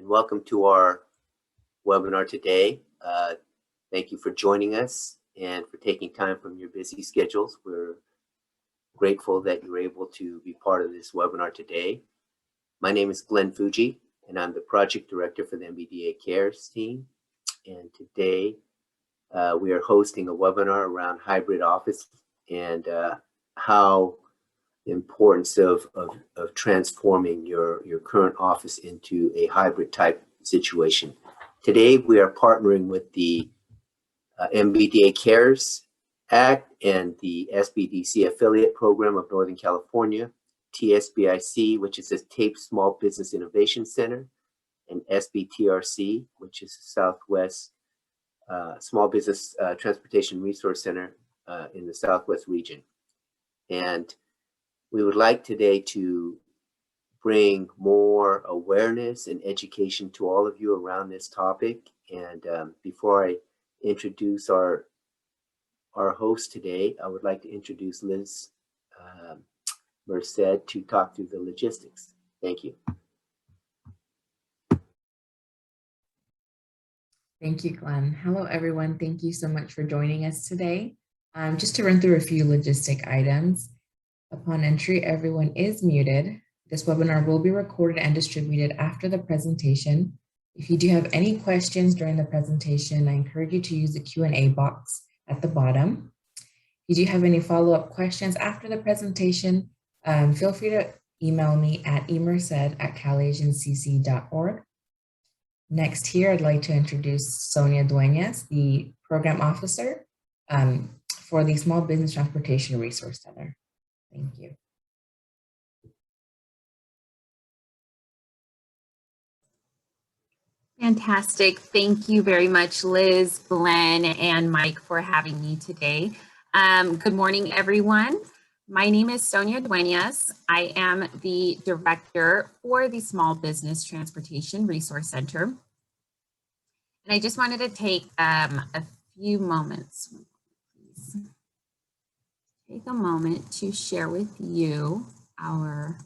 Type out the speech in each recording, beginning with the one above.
welcome to our webinar today. Thank you for joining us and for taking time from your busy schedules. We're grateful that you were able to be part of this webinar today. My name is Glenn Fuji, and I'm the project director for the MBDA Cares team. And today we are hosting a webinar around hybrid office and how the importance of transforming your current office into a hybrid type situation. Today, we are partnering with the MBDA Cares Act and the SBDC affiliate program of Northern California, TSBIC, which is the TAPE Small Business Innovation Center, and SBTRC, which is the Southwest Small Business Transportation Resource Center in the Southwest region. And we would like today to bring more awareness and education to all of you around this topic. And before I introduce our host today, I would like to introduce Liz Merced to talk through the logistics. Thank you. Thank you, Glenn. Hello, everyone. Thank you so much for joining us today. Just to run through a few logistic items. Upon entry, everyone is muted. This webinar will be recorded and distributed after the presentation. If you do have any questions during the presentation, I encourage you to use the Q&A box at the bottom. If you do have any follow-up questions after the presentation, feel free to email me at emerced@calasiancc.org. Next here, I'd like to introduce Sonia Duenas, the Program Officer for the Small Business Transportation Resource Center. Thank you. Fantastic. Thank you very much, Liz, Glenn, and Mike for having me today. Good morning, everyone. My name is Sonia Duenas. I am the director for the Small Business Transportation Resource Center. And I just wanted to take a few moments, please. Take a moment to share with you our,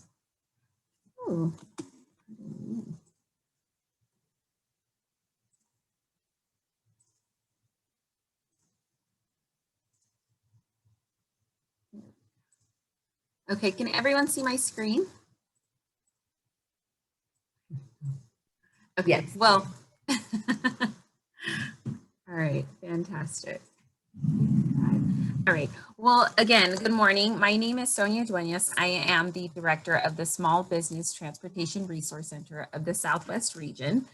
okay, can everyone see my screen? Okay, yes. Well, all right, fantastic. All right, well, again, good morning. My name is Sonia Duenas. I am the director of the Small Business Transportation Resource Center of the Southwest region.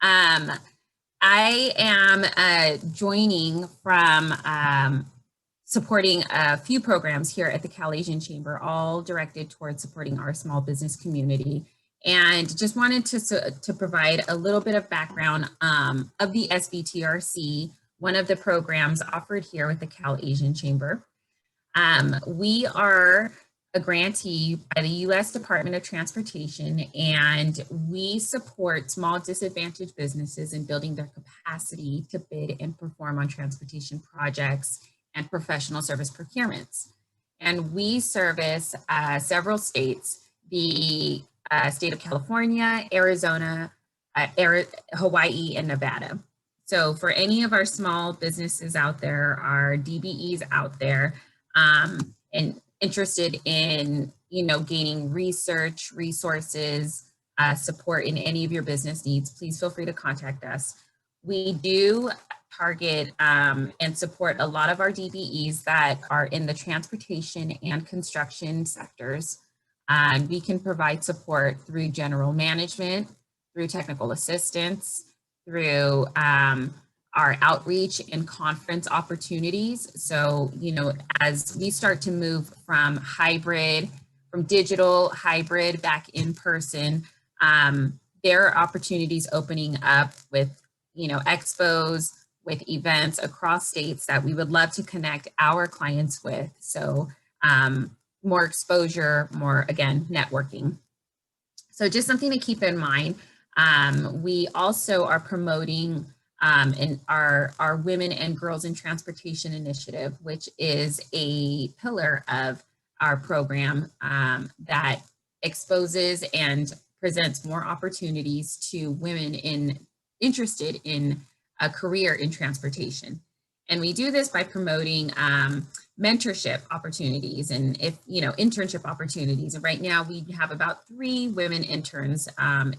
I am joining from supporting a few programs here at the Cal-Asian Chamber, all directed towards supporting our small business community. And just wanted to provide a little bit of background of the SBTRC, one of the programs offered here with the Cal-Asian Chamber. We are a grantee by the U.S. Department of Transportation, and we support small disadvantaged businesses in building their capacity to bid and perform on transportation projects and professional service procurements. And we service several states, the state of California, Arizona, Hawaii, and Nevada. So for any of our small businesses out there, our DBEs out there, and interested in, gaining research, resources, support in any of your business needs, please feel free to contact us. We do target and support a lot of our DBEs that are in the transportation and construction sectors. We can provide support through general management, through technical assistance, through our outreach and conference opportunities. So, as we start to move from digital, hybrid, back in person, there are opportunities opening up with, expos, with events across states that we would love to connect our clients with. So more exposure, more, again, networking. So just something to keep in mind. We also are promoting in our Women and Girls in Transportation initiative, which is a pillar of our program that exposes and presents more opportunities to women interested in a career in transportation. And we do this by promoting mentorship opportunities and internship opportunities. And right now we have about 3 women interns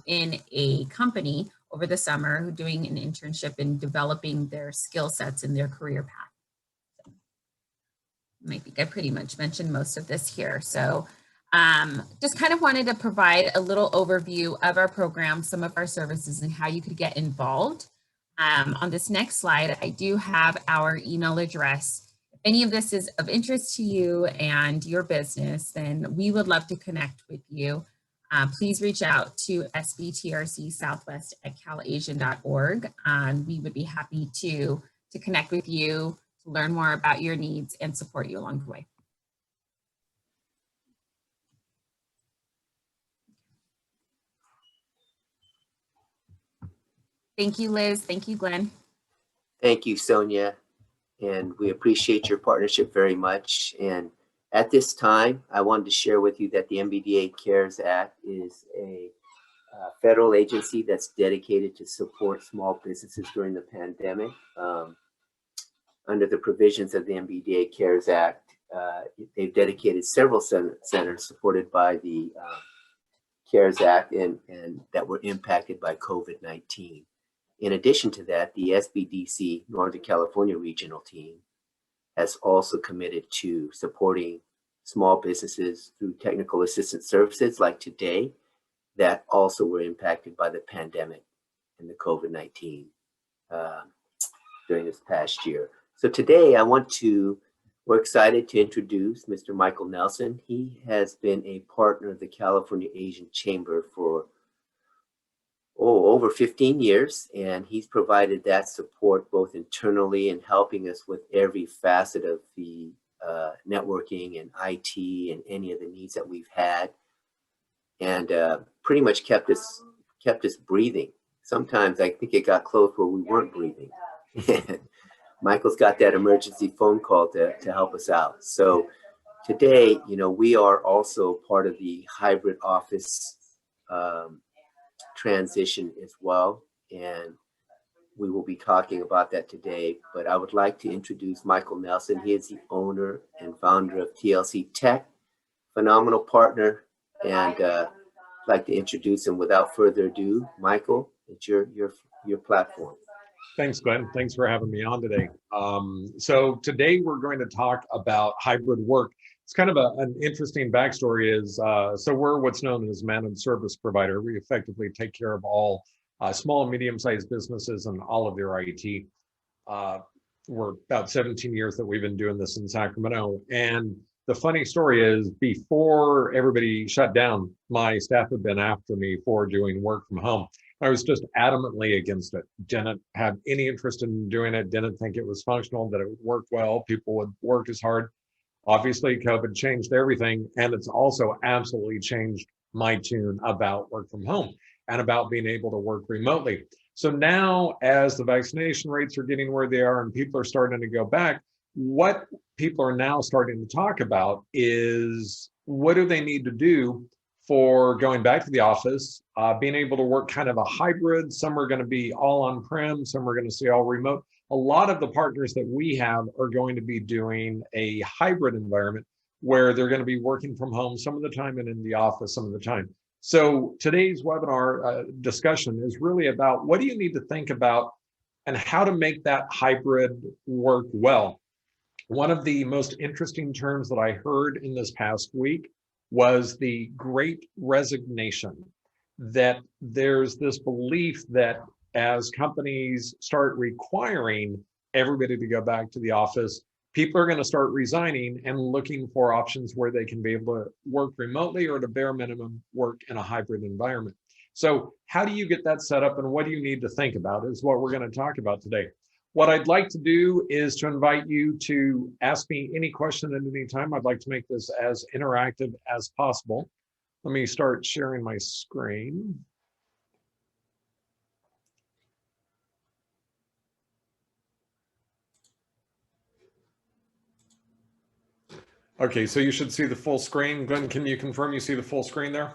in a company over the summer who are doing an internship in developing their skill sets in their career path. I think I pretty much mentioned most of this here. So just kind of wanted to provide a little overview of our program, some of our services, and how you could get involved. On this next slide, I do have our email address. If any of this is of interest to you and your business, then we would love to connect with you. Please reach out to sbtrcsouthwest@calasian.org. We would be happy to connect with you, to learn more about your needs and support you along the way. Thank you, Liz. Thank you, Glenn. Thank you, Sonia. And we appreciate your partnership very much. And at this time, I wanted to share with you that the MBDA CARES Act is a federal agency that's dedicated to support small businesses during the pandemic. Under the provisions of the MBDA CARES Act, they've dedicated several centers supported by the CARES Act and that were impacted by COVID-19. In addition to that, the SBDC Northern California regional team has also committed to supporting small businesses through technical assistance services like today that also were impacted by the pandemic and the COVID-19 during this past year. So today we're excited to introduce Mr. Michael Nelson. He has been a partner of the California Asian Chamber for over 15 years, and he's provided that support both internally and helping us with every facet of the networking and IT and any of the needs that we've had, and pretty much kept us breathing. Sometimes I think it got close where we weren't breathing. Michael's got that emergency phone call to help us out. So today, we are also part of the hybrid office transition as well, and we will be talking about that today. But I would like to introduce Michael Nelson. He is the owner and founder of TLC Tech, phenomenal partner, and I'd like to introduce him without further ado. Michael, it's your platform. Thanks, Glenn. Thanks for having me on today. So today we're going to talk about hybrid work. It's kind of an interesting backstory is, so we're what's known as managed service provider. We effectively take care of all small and medium-sized businesses and all of their IT. We're about 17 years that we've been doing this in Sacramento. And the funny story is before everybody shut down, my staff had been after me for doing work from home. I was just adamantly against it. Didn't have any interest in doing it. Didn't think it was functional, that it would work well. People would work as hard. Obviously, COVID changed everything, and it's also absolutely changed my tune about work from home and about being able to work remotely. So now, as the vaccination rates are getting where they are and people are starting to go back, what people are now starting to talk about is what do they need to do for going back to the office, being able to work kind of a hybrid. Some are going to be all on-prem, some are going to stay all remote. A lot of the partners that we have are going to be doing a hybrid environment where they're going to be working from home some of the time and in the office some of the time. So today's webinar discussion is really about what do you need to think about and how to make that hybrid work well. One of the most interesting terms that I heard in this past week was the Great Resignation, that there's this belief that as companies start requiring everybody to go back to the office, people are going to start resigning and looking for options where they can be able to work remotely or at a bare minimum work in a hybrid environment. So how do you get that set up and what do you need to think about is what we're going to talk about today. What I'd like to do is to invite you to ask me any question at any time. I'd like to make this as interactive as possible. Let me start sharing my screen. Okay, so you should see the full screen. Glenn, can you confirm you see the full screen there?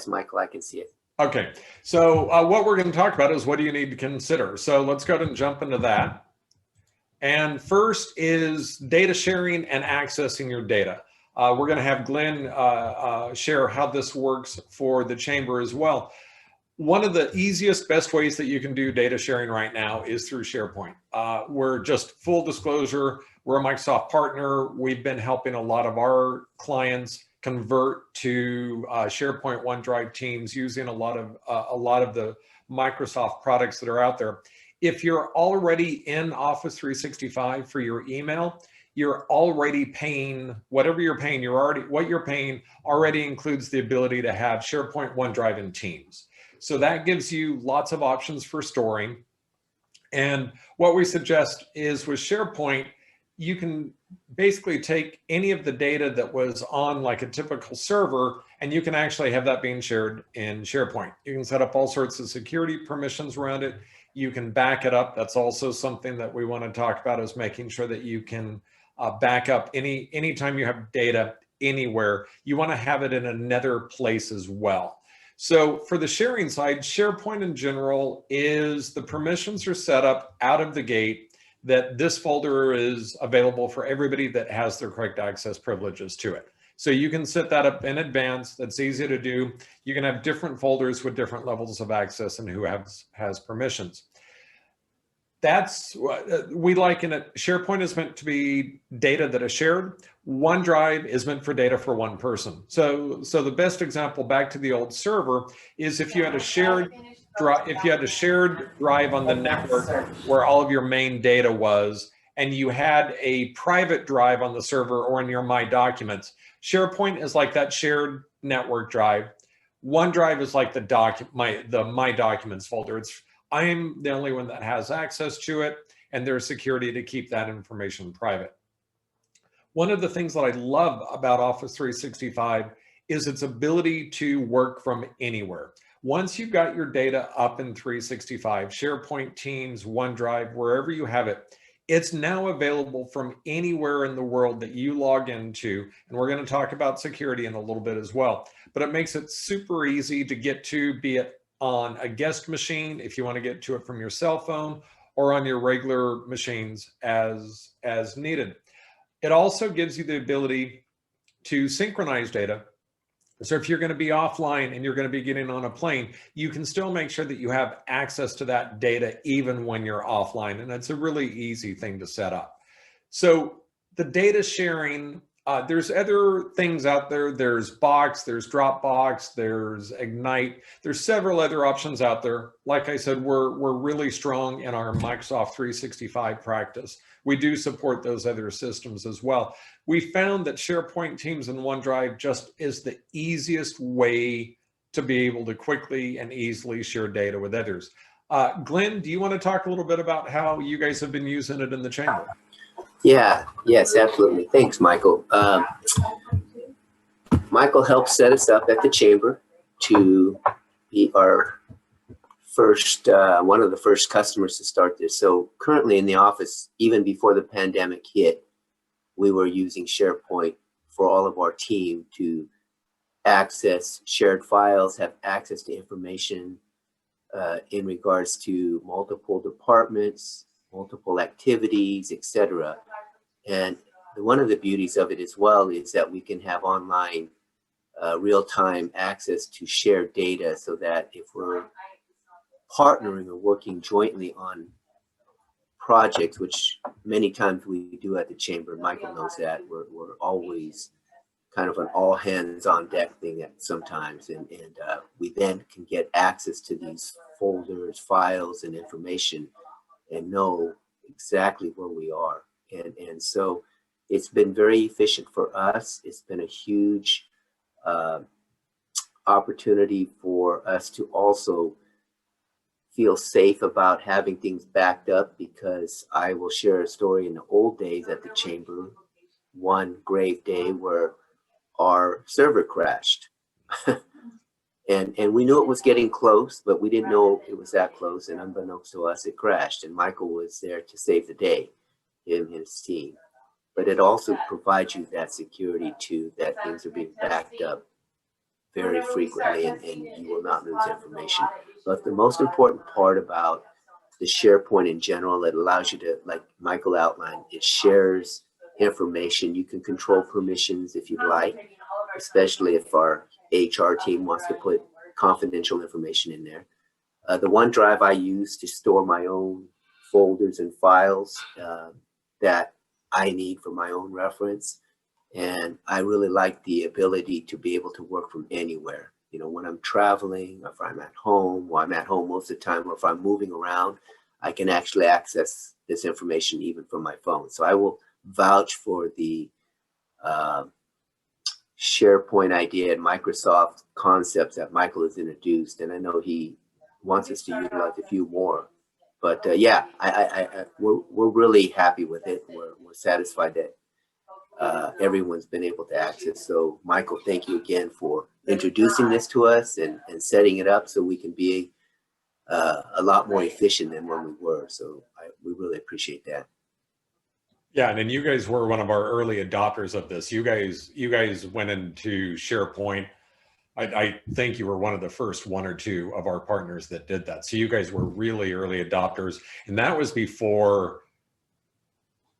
Yes, Michael, I can see it. Okay, so what we're going to talk about is what do you need to consider. So let's go ahead and jump into that. And first is data sharing and accessing your data. We're going to have Glenn share how this works for the chamber as well. One of the easiest, best ways that you can do data sharing right now is through SharePoint. We're just full disclosure, we're a Microsoft partner. We've been helping a lot of our clients convert to SharePoint, OneDrive, Teams, using a lot of the Microsoft products that are out there. If you're already in Office 365 for your email, you're already paying whatever you're paying. What you're paying already includes the ability to have SharePoint, OneDrive, and Teams. So that gives you lots of options for storing. And what we suggest is with SharePoint, you can basically take any of the data that was on like a typical server, and you can actually have that being shared in SharePoint. You can set up all sorts of security permissions around it. You can back it up. That's also something that we want to talk about, is making sure that you can back up anytime you have data anywhere. You want to have it in another place as well. So for the sharing side, SharePoint in general is the permissions are set up out of the gate that this folder is available for everybody that has their correct access privileges to it. So you can set that up in advance. That's easy to do. You can have different folders with different levels of access and who has permissions. That's what we like in it. SharePoint is meant to be data that is shared. OneDrive is meant for data for one person. So the best example, back to the old server, is if you had a shared drive on the network where all of your main data was, and you had a private drive on the server or in your My Documents. SharePoint is like that shared network drive. OneDrive is like the My Documents folder. I'm the only one that has access to it, and there's security to keep that information private. One of the things that I love about Office 365 is its ability to work from anywhere. Once you've got your data up in 365, SharePoint, Teams, OneDrive, wherever you have it, it's now available from anywhere in the world that you log into. And we're going to talk about security in a little bit as well. But it makes it super easy to get to, be it on a guest machine, if you want to get to it from your cell phone, or on your regular machines as needed. It also gives you the ability to synchronize data. So if you're going to be offline and you're going to be getting on a plane, you can still make sure that you have access to that data even when you're offline. And it's a really easy thing to set up. So the data sharing, there's other things out there. There's Box, there's Dropbox, there's Ignite. There's several other options out there. Like I said, we're really strong in our Microsoft 365 practice. We do support those other systems as well. We found that SharePoint, Teams, and OneDrive just is the easiest way to be able to quickly and easily share data with others. Glenn, do you want to talk a little bit about how you guys have been using it in the chamber? Yes, absolutely. Thanks, Michael. Michael helped set us up at the chamber to be our first, one of the first customers to start this. So currently in the office, even before the pandemic hit, we were using SharePoint for all of our team to access shared files, have access to information in regards to multiple departments, multiple activities, etc. And one of the beauties of it as well is that we can have online real-time access to shared data, so that if we're partnering or working jointly on projects, which many times we do at the chamber, Michael knows that, we're always kind of an all hands on deck thing at sometimes, and we then can get access to these folders, files, and information and know exactly where we are. And so it's been very efficient for us. It's been a huge opportunity for us to also feel safe about having things backed up, because I will share a story in the old days at the chamber, one grave day where our server crashed. and we knew it was getting close, but we didn't know it was that close, and unbeknownst to us, it crashed, and Michael was there to save the day, him and his team. But it also provides you that security too, that things are being backed up very frequently, and you will not lose information. But the most important part about the SharePoint in general, it allows you to, like Michael outlined, it shares information. You can control permissions if you'd like, especially if our HR team wants to put confidential information in there. The OneDrive I use to store my own folders and files that I need for my own reference. And I really like the ability to be able to work from anywhere. You know, when I'm traveling, if I'm at home, well, I'm at home most of the time, or if I'm moving around, I can actually access this information even from my phone. So I will vouch for the SharePoint idea and Microsoft concepts that Michael has introduced. And I know he wants us to utilize a few more. But yeah, we're really happy with it. We're satisfied that everyone's been able to access. So Michael, thank you again for introducing this to us and setting it up so we can be a lot more efficient than when we were. So we really appreciate that. Yeah, and then you guys were one of our early adopters of this. You guys went into SharePoint. I think you were one of the first one or two of our partners that did that. So you guys were really early adopters, and that was before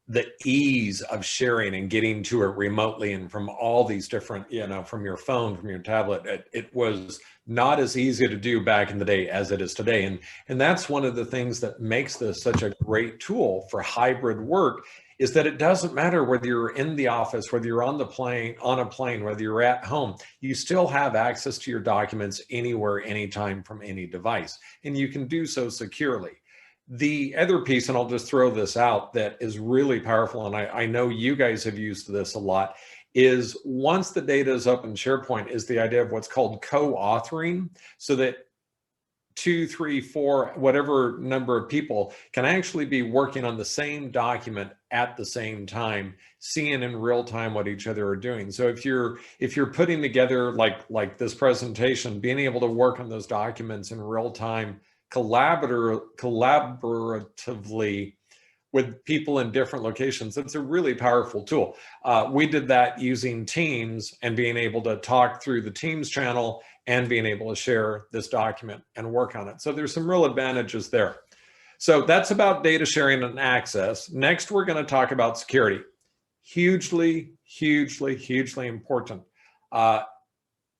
the ease of sharing and getting to it remotely and from all these different, you know, from your phone, from your tablet. It was not as easy to do back in the day as it is today. And that's one of the things that makes this such a great tool for hybrid work, is that it doesn't matter whether you're in the office, whether you're on a plane, whether you're at home, you still have access to your documents anywhere, anytime, from any device, and you can do so securely. The other piece, and I'll just throw this out, that is really powerful, and I know you guys have used this a lot, is once the data is up in SharePoint, is the idea of what's called co-authoring, so that 2, 3, 4, whatever number of people can actually be working on the same document at the same time, seeing in real time what each other are doing. So if you're putting together like this presentation, being able to work on those documents in real time, collaboratively with people in different locations, it's a really powerful tool. We did that using Teams and being able to talk through the Teams channel and being able to share this document and work on it. So there's some real advantages there. So that's about data sharing and access. Next, we're going to talk about security. Hugely, hugely, hugely important.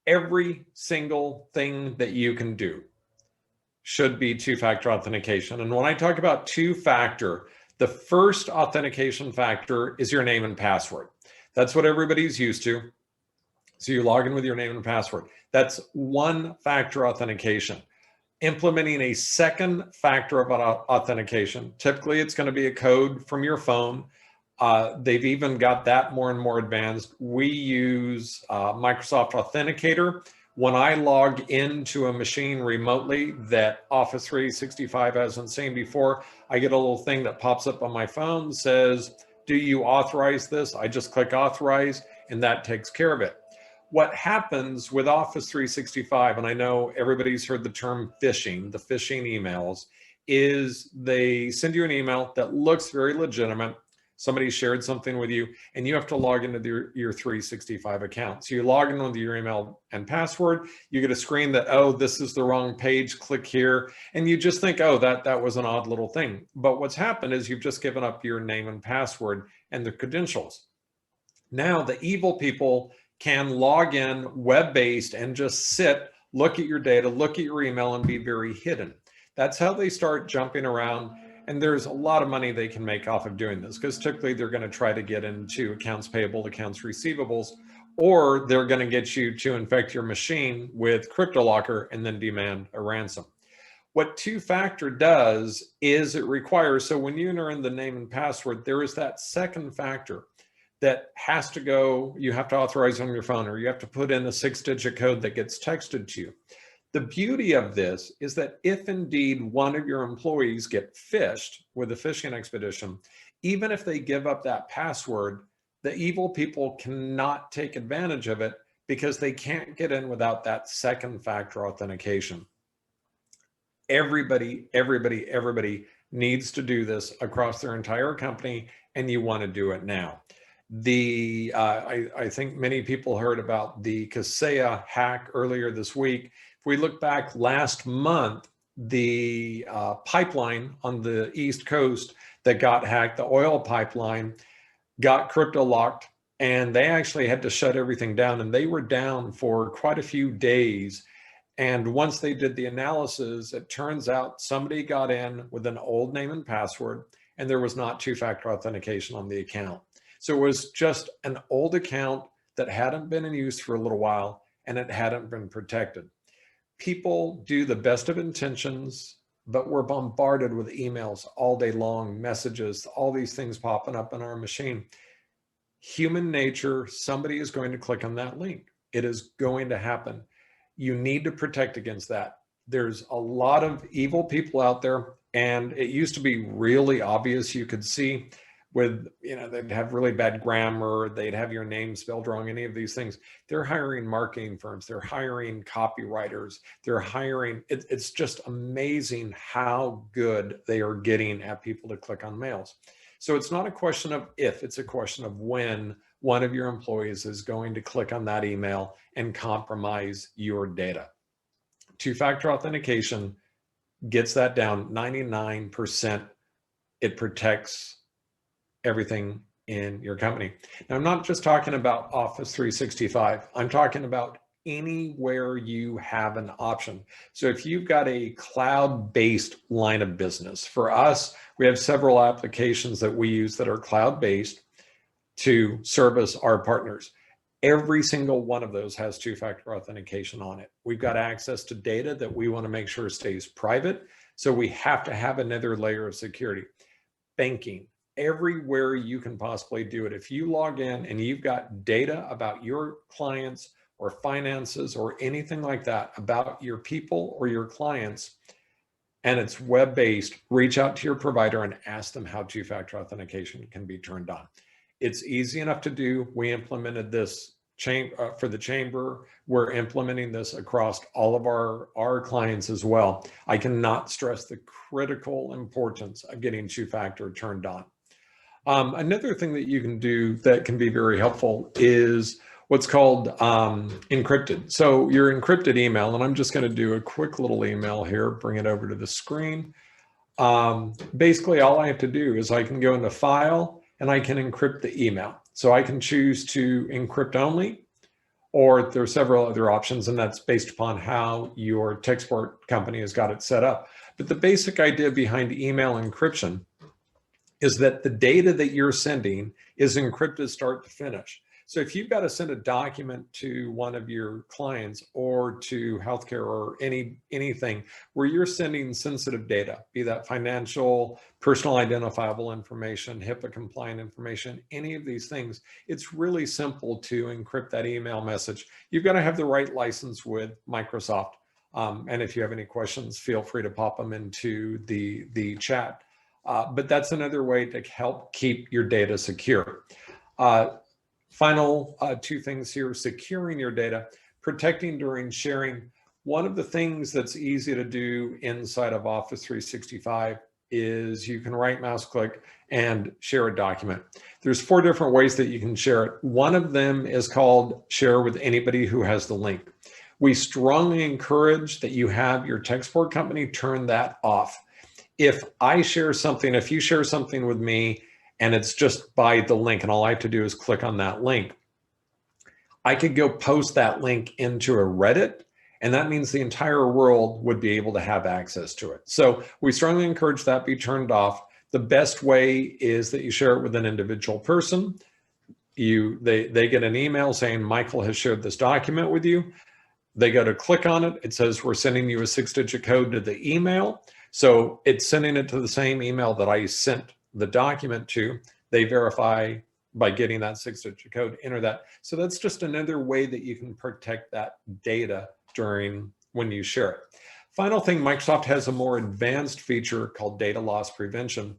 Every single thing that you can do should be two-factor authentication. And when I talk about two-factor, the first authentication factor is your name and password. That's what everybody's used to. So you log in with your name and password. That's one-factor authentication. Implementing a second factor of authentication, typically it's going to be a code from your phone. They've even got that more and more advanced. We use Microsoft Authenticator. When I log into a machine remotely that Office 365 hasn't seen before, I get a little thing that pops up on my phone, says, do you authorize this? I just click authorize, and that takes care of it. What happens with Office 365, and I know everybody's heard the term phishing, the phishing emails, is they send you an email that looks very legitimate. Somebody shared something with you, and you have to log into your 365 account. So you log in with your email and password. You get a screen that, oh, this is the wrong page, click here. And you just think, oh, that was an odd little thing. But what's happened is you've just given up your name and password and the credentials. Now the evil people can log in web-based and just sit, look at your data, look at your email, and be very hidden. That's how they start jumping around. And there's a lot of money they can make off of doing this, because typically they're going to try to get into accounts payable, accounts receivables, or they're going to get you to infect your machine with CryptoLocker and then demand a ransom. What two-factor does is it requires, so when you enter in the name and password, there is that second factor that has to go, you have to authorize on your phone, or you have to put in a 6-digit code that gets texted to you. The beauty of this is that if indeed one of your employees get phished with a phishing expedition, even if they give up that password, the evil people cannot take advantage of it because they can't get in without that second factor authentication. Everybody needs to do this across their entire company, and you want to do it now. I think many people heard about the Kaseya hack earlier this week. If we look back last month, the pipeline on the East Coast that got hacked, the oil pipeline, got crypto locked, and they actually had to shut everything down, and they were down for quite a few days. And once they did the analysis, it turns out somebody got in with an old name and password, and there was not two-factor authentication on the account. So it was just an old account that hadn't been in use for a little while, and it hadn't been protected. People do the best of intentions, but we're bombarded with emails all day long, messages, all these things popping up in our machine. Human nature, somebody is going to click on that link. It is going to happen. You need to protect against that. There's a lot of evil people out there, and it used to be really obvious. You could see with, they'd have really bad grammar, they'd have your name spelled wrong, any of these things. They're hiring marketing firms, they're hiring copywriters, they're hiring, it's just amazing how good they are getting at people to click on mails. So it's not a question of if, it's a question of when one of your employees is going to click on that email and compromise your data. Two-factor authentication gets that down 99%. It protects everything in your company. Now, I'm not just talking about Office 365. I'm talking about anywhere you have an option. So if you've got a cloud-based line of business, for us, we have several applications that we use that are cloud-based to service our partners. Every single one of those has two-factor authentication on it. We've got access to data that we want to make sure stays private. So we have to have another layer of security. Banking, everywhere you can possibly do it. If you log in and you've got data about your clients or finances or anything like that about your people or your clients, and it's web-based, reach out to your provider and ask them how two-factor authentication can be turned on. It's easy enough to do. We implemented this for the chamber. We're implementing this across all of our clients as well. I cannot stress the critical importance of getting two-factor turned on. Another thing that you can do that can be very helpful is what's called encrypted. So your encrypted email, and I'm just going to do a quick little email here, bring it over to the screen. Basically, all I have to do is I can go into File and I can encrypt the email. So I can choose to encrypt only, or there are several other options, and that's based upon how your tech support company has got it set up. But the basic idea behind email encryption is that the data that you're sending is encrypted start to finish. So if you've got to send a document to one of your clients or to healthcare or anything where you're sending sensitive data, be that financial, personal identifiable information, HIPAA compliant information, any of these things, it's really simple to encrypt that email message. You've got to have the right license with Microsoft. And if you have any questions, feel free to pop them into the chat. But that's another way to help keep your data secure. Final two things here: securing your data, protecting during sharing. One of the things that's easy to do inside of Office 365 is you can right mouse click and share a document. There's 4 different ways that you can share it. One of them is called share with anybody who has the link. We strongly encourage that you have your tech support company turn that off. If I share something, if you share something with me and it's just by the link and all I have to do is click on that link, I could go post that link into a Reddit, and that means the entire world would be able to have access to it. So we strongly encourage that be turned off. The best way is that you share it with an individual person. They get an email saying Michael has shared this document with you. They go to click on it. It says we're sending you a 6-digit code to the email. So it's sending it to the same email that I sent the document to. They verify by getting that 6-digit code, enter that. So that's just another way that you can protect that data when you share it. Final thing, Microsoft has a more advanced feature called data loss prevention.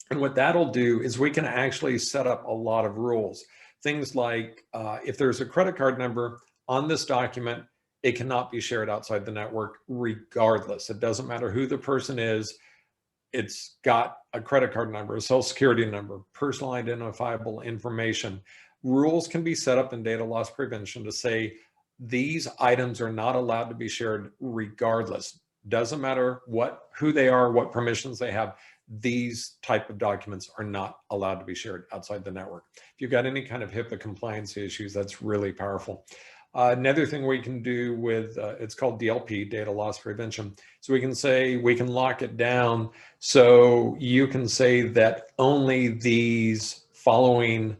And what that'll do is we can actually set up a lot of rules. Things like if there's a credit card number on this document, it cannot be shared outside the network regardless. It doesn't matter who the person is. it's got a credit card number, a social security number, personal identifiable information. Rules can be set up in data loss prevention to say these items are not allowed to be shared regardless. Doesn't matter who they are, what permissions they have. These type of documents are not allowed to be shared outside the network. If you've got any kind of HIPAA compliance issues, that's really powerful. Another thing we can do with, it's called DLP, data loss prevention. So we can say, we can lock it down. So you can say that only these following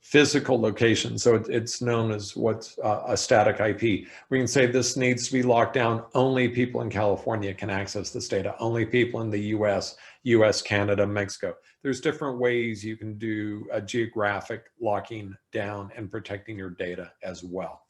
physical locations, so it's known as what's a static IP. We can say this needs to be locked down. Only people in California can access this data. Only people in the US, Canada, Mexico. There's different ways you can do a geographic locking down and protecting your data as well.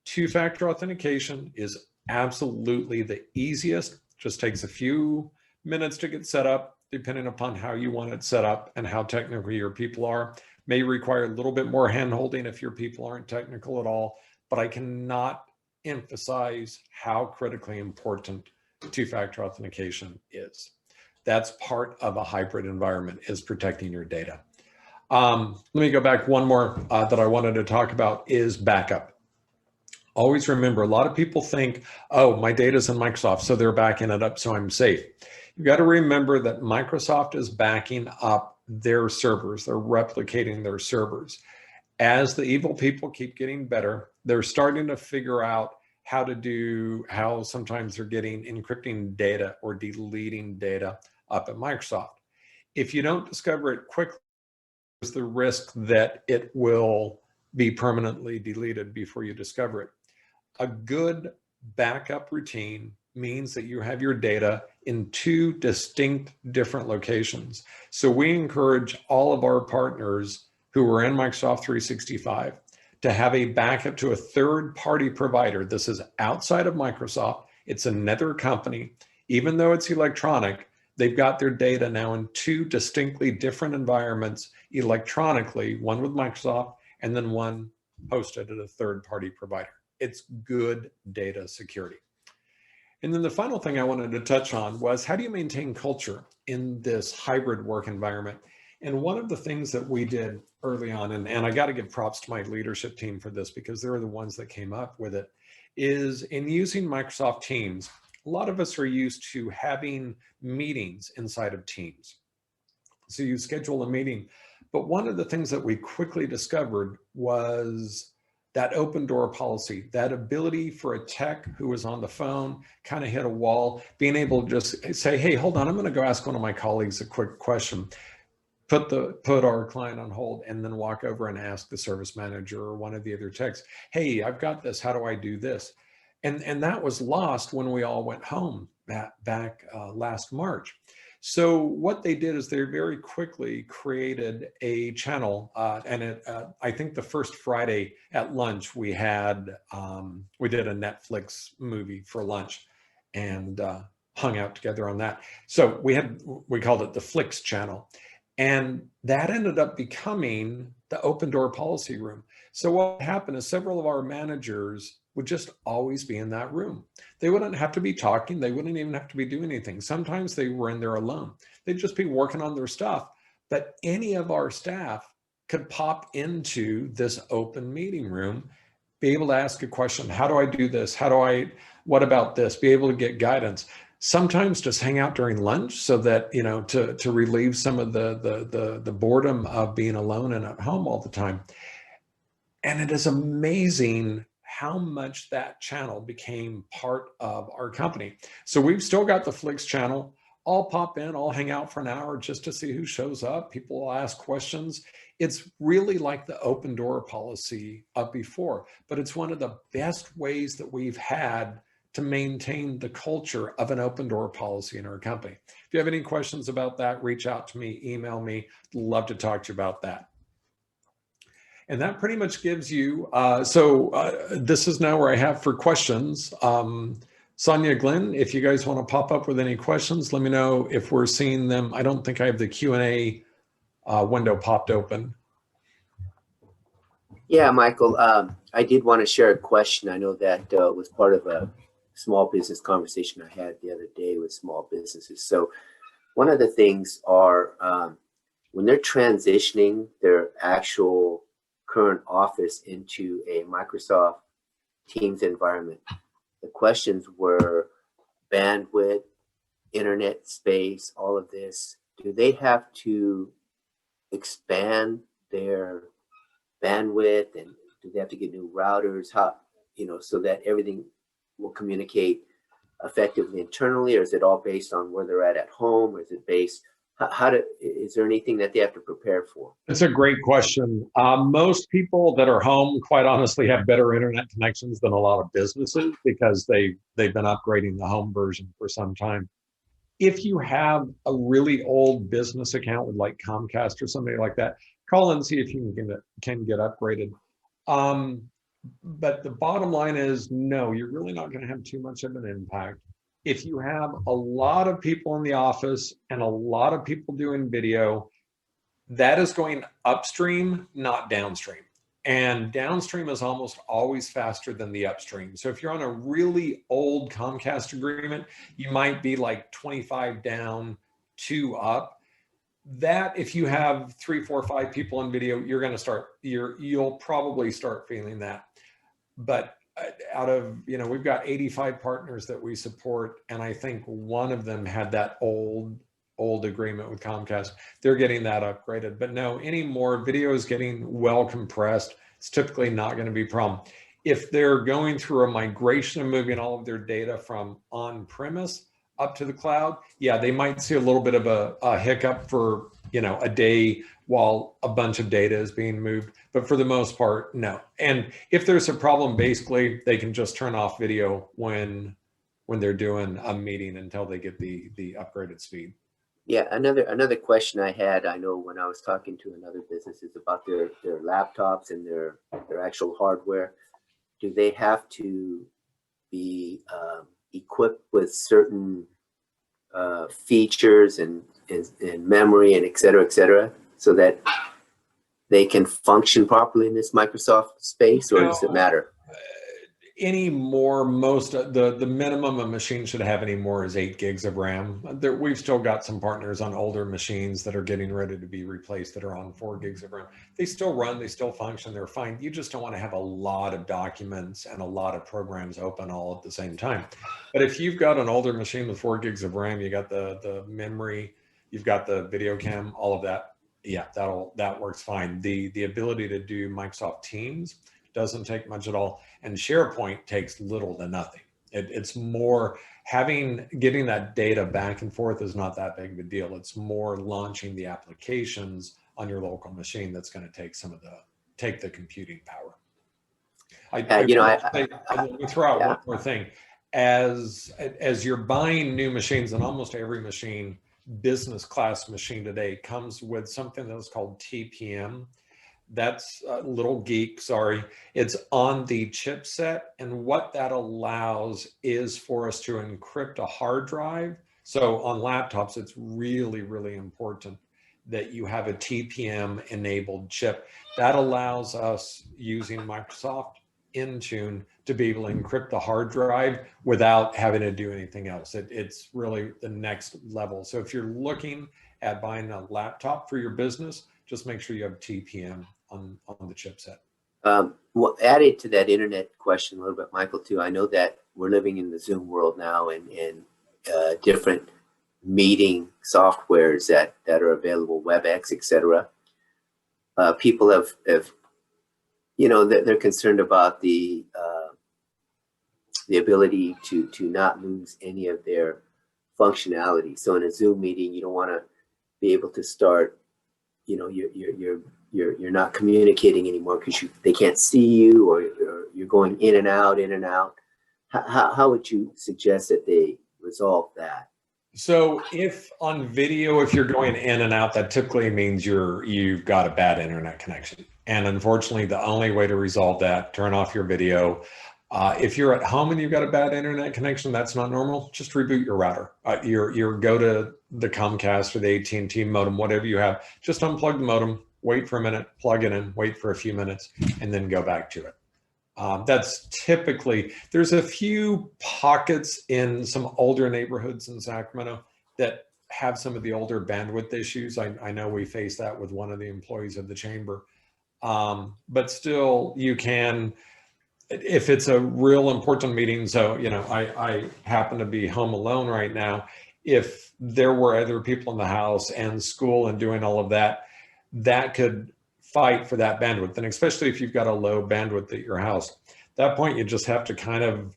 Two-factor authentication is absolutely the easiest. Just takes a few minutes to get set up, depending upon how you want it set up and how technical your people are. May require a little bit more hand-holding if your people aren't technical at all, but I cannot emphasize how critically important two-factor authentication is. That's part of a hybrid environment, is protecting your data. Let me go back one more that I wanted to talk about is backup. Always remember, a lot of people think, oh, my data's in Microsoft, so they're backing it up, so I'm safe. You've got to remember that Microsoft is backing up their servers. They're replicating their servers. As the evil people keep getting better, they're starting to figure out how sometimes they're getting encrypting data or deleting data up at Microsoft. If you don't discover it quickly, there's the risk that it will be permanently deleted before you discover it. A good backup routine means that you have your data in two distinct different locations. So we encourage all of our partners who are in Microsoft 365 to have a backup to a third-party provider. This is outside of Microsoft. It's another company. Even though it's electronic, they've got their data now in two distinctly different environments electronically, one with Microsoft and then one hosted at a third-party provider. It's good data security. And then the final thing I wanted to touch on was, how do you maintain culture in this hybrid work environment? And one of the things that we did early on, and I got to give props to my leadership team for this because they're the ones that came up with it, is in using Microsoft Teams, a lot of us are used to having meetings inside of Teams. So you schedule a meeting. But one of the things that we quickly discovered was that open door policy, that ability for a tech who was on the phone, kind of hit a wall, being able to just say, hey, hold on, I'm going to go ask one of my colleagues a quick question, put our client on hold, and then walk over and ask the service manager or one of the other techs, hey, I've got this, how do I do this? And that was lost when we all went home back last March. So what they did is they very quickly created a channel, and I think the first Friday at lunch we did a Netflix movie for lunch, and hung out together on that. So we called it the Flix channel, and that ended up becoming the open door policy room. So what happened is several of our managers would just always be in that room. They wouldn't have to be talking. They wouldn't even have to be doing anything. Sometimes they were in there alone. They'd just be working on their stuff. But any of our staff could pop into this open meeting room, be able to ask a question. How do I do this? What about this? Be able to get guidance. Sometimes just hang out during lunch so that, to relieve some of the boredom of being alone and at home all the time. And it is amazing how much that channel became part of our company. So we've still got the Flix channel. I'll pop in, I'll hang out for an hour just to see who shows up. People will ask questions. It's really like the open door policy of before, but it's one of the best ways that we've had to maintain the culture of an open door policy in our company. If you have any questions about that, reach out to me, email me. Love to talk to you about that. And that pretty much gives you, this is now where I have for questions. Sonia, Glenn, if you guys want to pop up with any questions, let me know if we're seeing them. I don't think I have the Q&A window popped open. Yeah, Michael, I did want to share a question. I know that was part of a small business conversation I had the other day with small businesses. So one of the things are when they're transitioning their actual current office into a Microsoft Teams environment, the questions were bandwidth, internet space, all of this. Do they have to expand their bandwidth, and do they have to get new routers? How, so that everything will communicate effectively internally, or is it all based on where they're at home, or is it based, is there anything that they have to prepare for? It's a great question. Most people that are home, quite honestly, have better internet connections than a lot of businesses because they've been upgrading the home version for some time. If you have a really old business account with like Comcast or somebody like that, call and see if you can get upgraded. But the bottom line is, no, you're really not going to have too much of an impact. If you have a lot of people in the office and a lot of people doing video, that is going upstream, not downstream. And downstream is almost always faster than the upstream. So if you're on a really old Comcast agreement, you might be like 25 down, 2 up. That if you have 3, 4, 5 people in video, you'll probably start feeling that. But out of, we've got 85 partners that we support, and I think one of them had that old agreement with Comcast. They're getting that upgraded. But no, anymore, video is getting well compressed. It's typically not going to be a problem. If they're going through a migration and moving all of their data from on-premise up to the cloud, yeah, they might see a little bit of a hiccup for, a day while a bunch of data is being moved. But for the most part, no. And if there's a problem, basically, they can just turn off video when they're doing a meeting until they get the upgraded speed. Yeah, another question I had, I know when I was talking to another business, is about their laptops and their actual hardware. Do they have to be equipped with certain features and memory and et cetera, so that they can function properly in this Microsoft space, or does it matter? Anymore, the minimum a machine should have anymore is 8 gigs of RAM. We've still got some partners on older machines that are getting ready to be replaced that are on 4 gigs of RAM. They still run, they still function, they're fine. You just don't want to have a lot of documents and a lot of programs open all at the same time. But if you've got an older machine with 4 gigs of RAM, you got the memory, you've got the video cam, all of that, yeah, that works fine. The ability to do Microsoft Teams doesn't take much at all. And Sharepoint takes little to nothing. It's more getting that data back and forth is not that big of a deal. It's more launching the applications on your local machine that's going to take the computing power. Let me throw out one more thing. As you're buying new machines, and almost every machine, business class machine today, comes with something that's called TPM. That's a little geek, sorry. It's on the chipset, and what that allows is for us to encrypt a hard drive. So on laptops, it's really, really important that you have a TPM enabled chip. That allows us, using Microsoft Intune, to be able to encrypt the hard drive without having to do anything else. It's really the next level. So if you're looking at buying a laptop for your business, just make sure you have TPM on the chipset. Well, added to that internet question a little bit, Michael, too, I know that we're living in the Zoom world now, and different meeting softwares that are available, WebEx, et cetera. People have they're concerned about the ability to not lose any of their functionality. So in a Zoom meeting, you don't want to be able to start, you're not communicating anymore because they can't see you, or you're going in and out. How would you suggest that they resolve that? So if on video, if you're going in and out, that typically means you've got a bad internet connection. And unfortunately, the only way to resolve that, turn off your video. If you're at home and you've got a bad internet connection, that's not normal, just reboot your router. Go to the Comcast or the AT&T modem, whatever you have, just unplug the modem, wait for a minute, plug it in, wait for a few minutes, and then go back to it. That's typically, there's a few pockets in some older neighborhoods in Sacramento that have some of the older bandwidth issues. I know we face that with one of the employees of the chamber. But still, you can, if it's a real important meeting, so, you know, I happen to be home alone right now. If there were other people in the house and school and doing all of that, that could fight for that bandwidth. And especially if you've got a low bandwidth at your house, at that point, you just have to kind of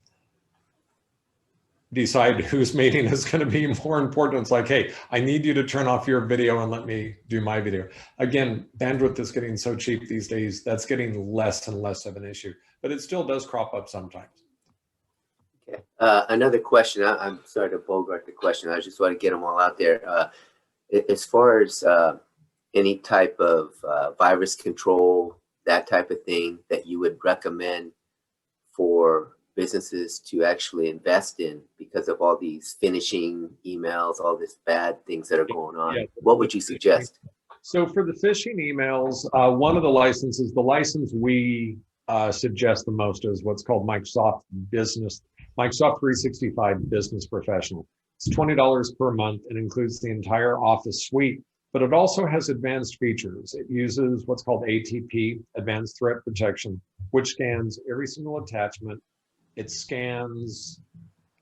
decide whose meeting is going to be more important. It's like, hey, I need you to turn off your video and let me do my video. Again, bandwidth is getting so cheap these days, that's getting less and less of an issue, but it still does crop up sometimes. Okay. Another question. I'm sorry to bogart the question. I just want to get them all out there. As far as any type of virus control, that type of thing that you would recommend for businesses to actually invest in because of all these phishing emails, all these bad things that are going on, what would you suggest? So for the phishing emails, one of the licenses, the license we suggest the most is what's called Microsoft 365 Business Professional. It's $20 per month and includes the entire Office suite, but it also has advanced features. It uses what's called ATP, Advanced Threat Protection, which scans every single attachment. It scans,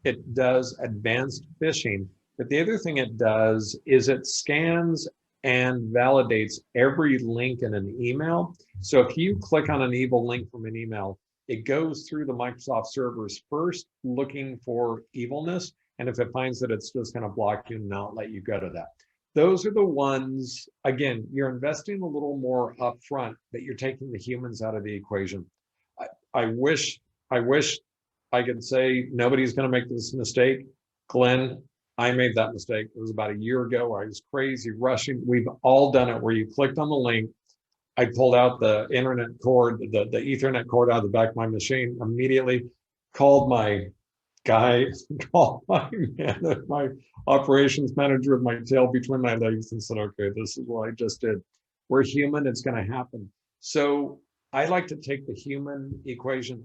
it does advanced phishing, but the other thing it does is it scans and validates every link in an email. So if you click on an evil link from an email, it goes through the Microsoft servers first looking for evilness. And if it finds that, it's just going to block you and not let you go to that. Those are the ones, again, you're investing a little more upfront, but you're taking the humans out of the equation. I wish I could say nobody's going to make this mistake. Glenn, I made that mistake. It was about a year ago. I was crazy rushing. We've all done it where you clicked on the link. I pulled out the internet cord, the Ethernet cord out of the back of my machine, immediately called my guy, called my operations manager with my tail between my legs and said, okay, this is what I just did. We're human, it's going to happen. So I like to take the human equation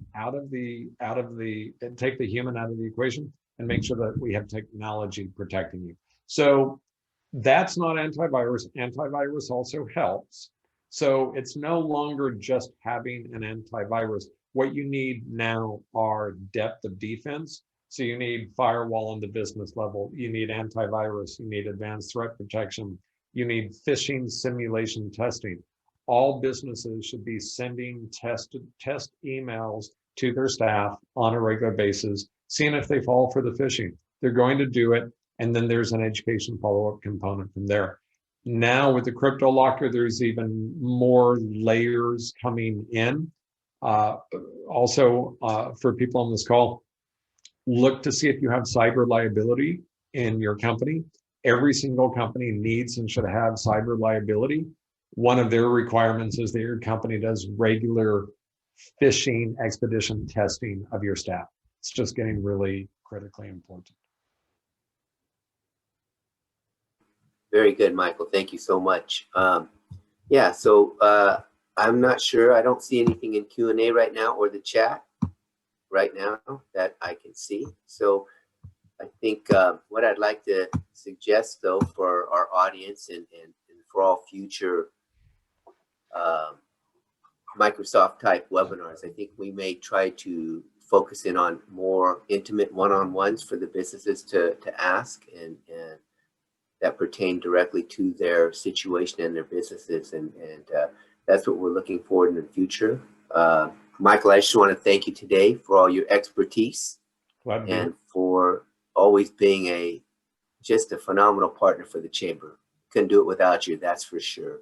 take the human out of the equation and make sure that we have technology protecting you. So that's not antivirus. Antivirus also helps. So it's no longer just having an antivirus. What you need now are depth of defense. So you need firewall on the business level. You need antivirus. You need advanced threat protection. You need phishing simulation testing. All businesses should be sending test emails to their staff on a regular basis, seeing if they fall for the phishing. They're going to do it, and then there's an education follow-up component from there. Now with the crypto locker, there's even more layers coming in. Also, for people on this call, look to see if you have cyber liability in your company. Every single company needs and should have cyber liability. One of their requirements is that your company does regular phishing expedition testing of your staff. It's just getting really critically important. Very good, Michael. Thank you so much. Yeah, so I'm not sure. I don't see anything in Q&A right now or the chat right now that I can see. So I think what I'd like to suggest, though, for our audience and for all future Microsoft type webinars, I think we may try to focus in on more intimate one-on-ones for the businesses to ask and that pertain directly to their situation and their businesses, and that's what we're looking forward in the future. Michael, I just want to thank you today for all your expertise and for always being just a phenomenal partner for the Chamber. Couldn't do it without you, that's for sure.